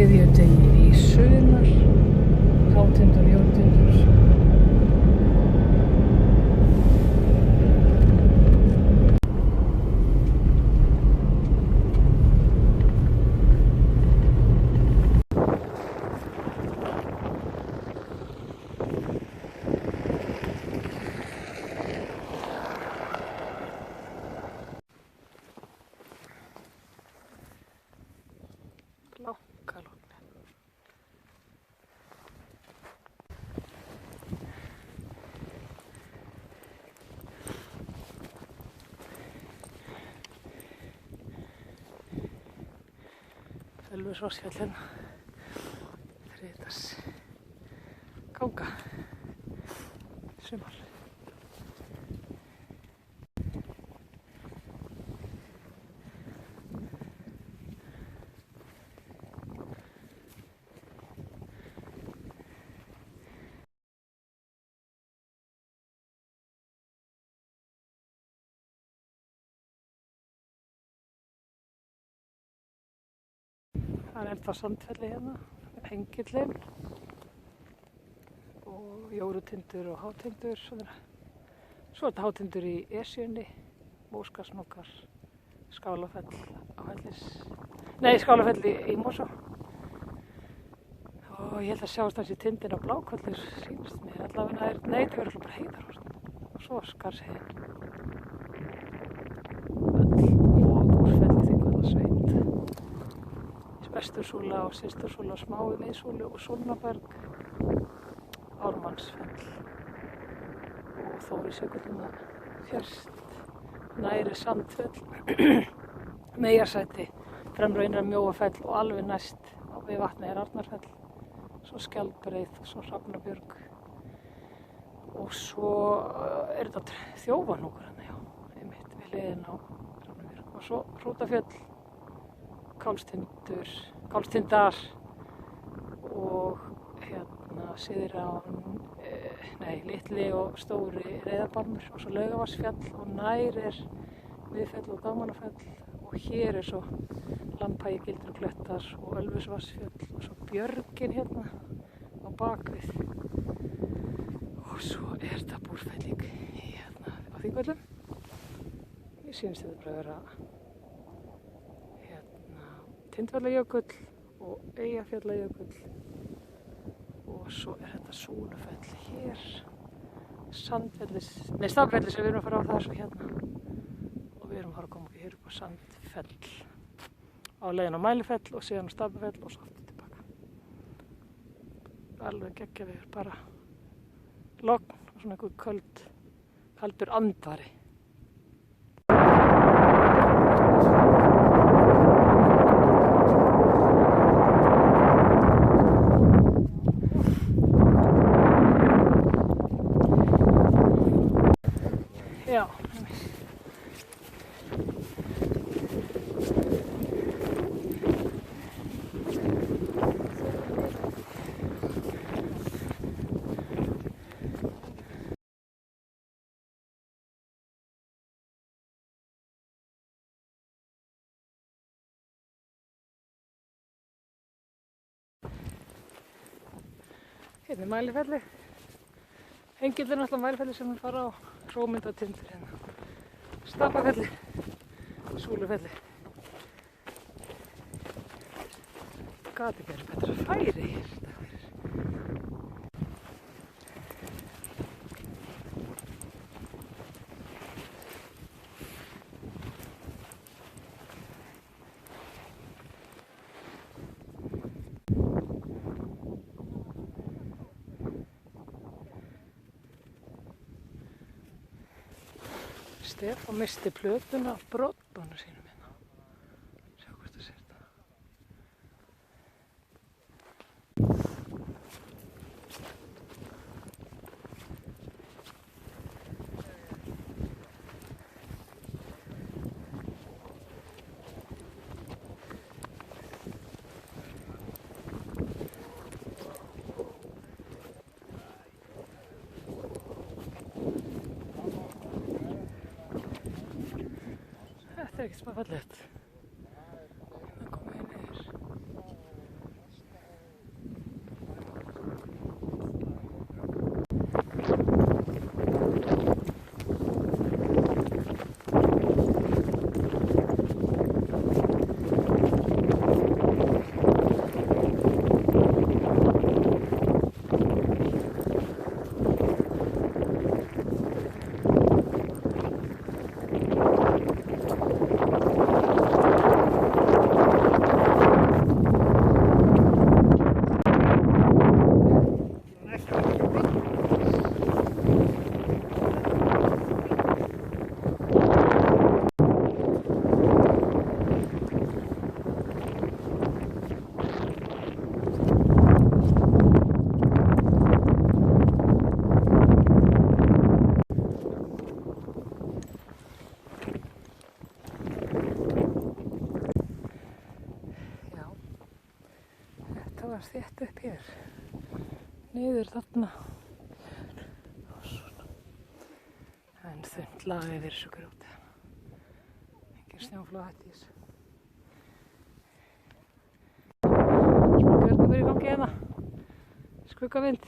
þriðjudegi í sumar, hátindur, jótindur. Blankalóni. Ölfusvatnsfjöllin, þriðjudags ganga, sumar. Það er það Sandfelli hérna, Hengillinn og Jórutindur og Hátindur. Svo er þetta Hátindur í Esjunni, Móskarsnókar, Skálafell á Skálafell í Mosó. Og ég held að sjáast hans í tindin á Blákollur, sýnist mér. Allavega nei, það verður bara Heiðarhorn. Og svo Skarðsheiðin. Og Búrsfell í Þingvallasveit. Vestursúla og Systursúla og Smái Miðsúlu og Súlnaberg, Ármannsfell og Þórisjökullina fjærst, næri Sandfell, Meyjarsæti, fremra innra Mjóafell og alveg næst við vatnið er Arnarfell, svo Skjaldbreið og svo Hrafnabjörg og svo er þetta Þjófanúkur hérna, já, einmitt við hliðina á Hrafnabjörg og svo Hrútafjöll, Kálstindar og hérna Syðrán, Litli og Stóri Reyðarbarmur og svo Laugavarsfjall og nær er Miðfell og Dagmannafell og hér er svo Lambhagi, Gildruklettar og Ölfusvatnsfjöll og svo Björgin hérna á bakvið og svo er þetta Búrfelling hérna á Þingvöllum. Ég sýnist þetta bara að vera Tindvallajökull og Eyjafjallajökull og svo er þetta Súlufell hér, Stafnfelli sem við erum að fara á, það er svo hérna og við erum að fara að koma hér upp á Sandfell á leiðin á Mælifell og síðan á Stafnfell og svo aftur tilbaka. Alveg geggjað við bara logn og svona einhver kaldur andvari. Já. Hérna er Mælifelli. Hengill er náttúrulega Mælifelli sem við fara á, Hrómundatindur hérna. Stapafelli, Súlufelli. Gat ekki verið betra færi hér. Stefán missti plötuna af brotbánu sínum hérna. Sjá hvort það sér það. Þetta er ekkert smá fallegt. Það komum við niður. var þétt upp hér. Niður þarna. En þunnt lag yfir þessu grjóti. Engin snjóflóðahætta í þessu. Hvernig fyrir í gangi hérna? Skuggavind.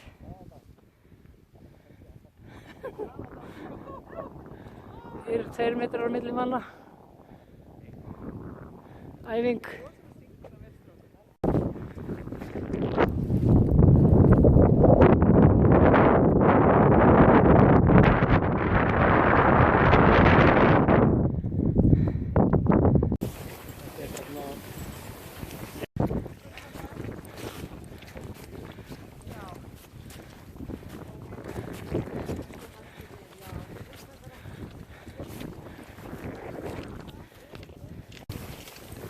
Hér 2 metrar á milli manna. Æfing.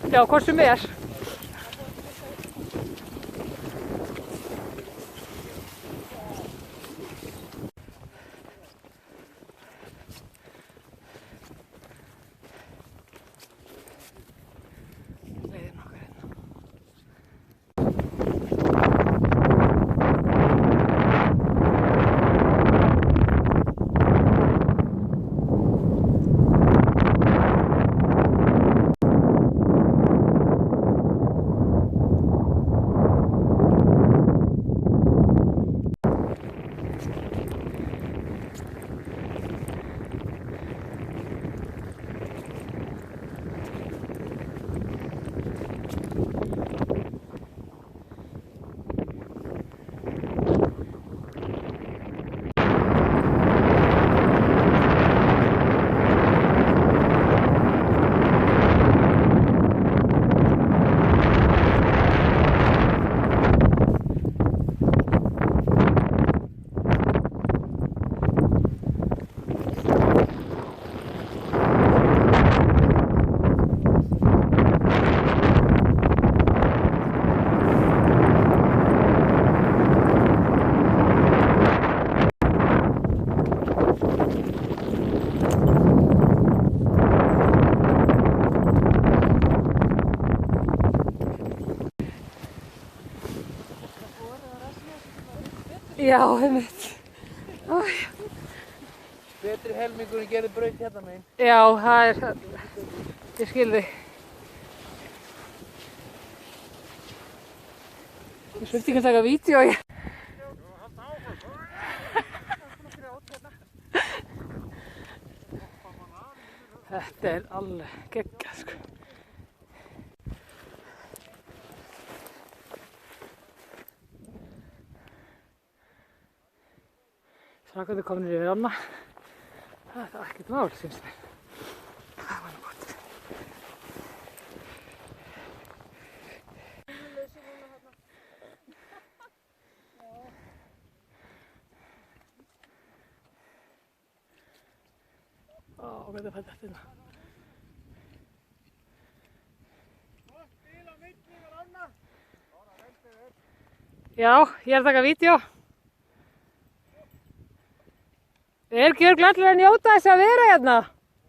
Já, hvort sem er. Leiðin okkar hérna. Já, einmitt. Betri helmingurinn gerði braut hérna megin. Já, það er það. Ég skil þig. Ég svifti ekki að taka vídeo. Þetta er alveg geggjað, sko. Strákarnir komnir yfir ána. Það er ekkert mál, finnst mér. Það var nú gott. Ó, hvað er fætt eftir hérna. Já, ég er að taka vídeo. Við erum ekki örugglega allir að njóta þess að vera hérna.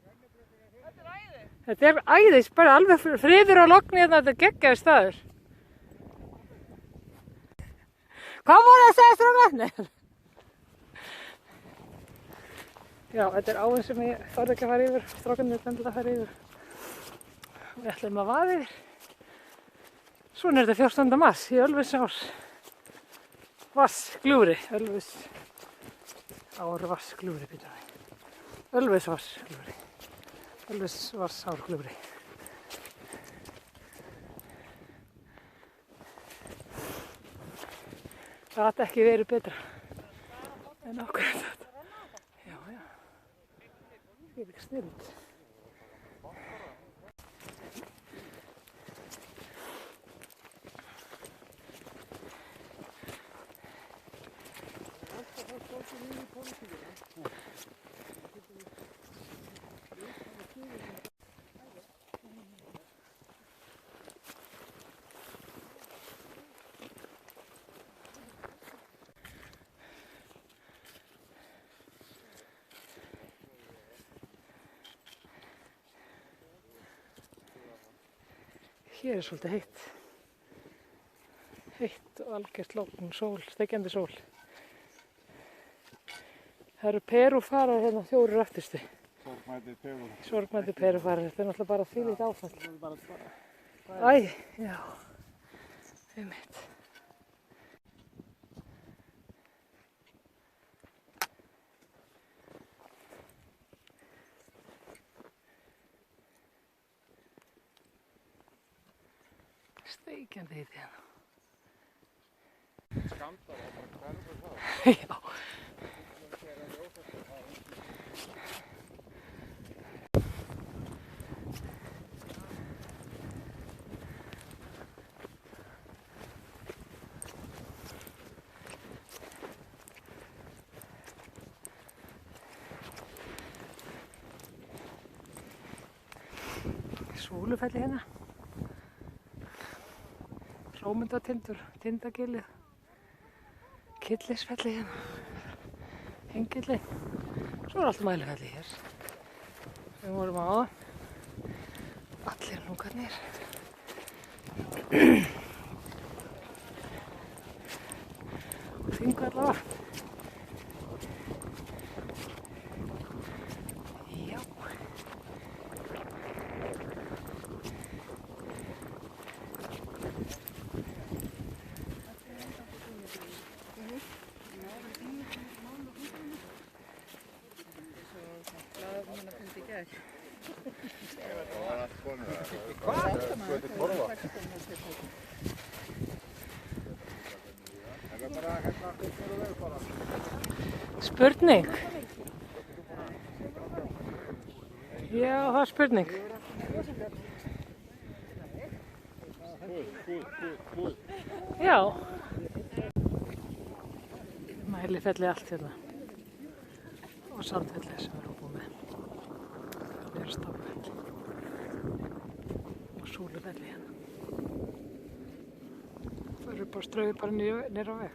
Þetta er æði. Þetta er æðis, bara alveg friður og logni hérna, þetta er geggjaður staður. Hvað voru það að segja strákar? Já, þetta er áin sem ég þorði ekki að fara yfir, strákarnir er endilega að fara yfir. Við ætlum að vaða yfir. Svona er þetta 14. mars í Ölfusár. Vassgljúfri, Árvassgljúfri, býtum við. Ölfusvarsgljúfri. Ölfusvarsárgljúfri. Það gat ekki verið betra en ákveðið þetta. Já, já. Það er ekki snild. Hér er svolítið heitt. heitt og algjört logn, sól, steikjandi sól. Það eru perúfarar hérna 4 eftirstu. Sorgmæddir perúfarar, þetta er náttúrulega bara þvílíkt áfall. Æ, já, einmitt. Steikjandi heitt hérna. Skammtar og bara hverfur það. Já. Súlufelli hérna. Hrómundatindur, Tindagilið. Kyllisfelli hérna. Hengilli. Svo allt Mælifelli hér. Við vorum á allir núkarnir. Og Þingvallavatn. Já. Spurning? Já, það er spurning. Já. Mælifelli allt hérna. Og Sandfelli sem við erum búið með. Það er Staffelli. Og Súlufelli hérna. Það eru bara strauðið bara niður á veg.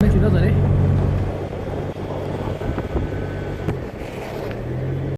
Miklu fjallari.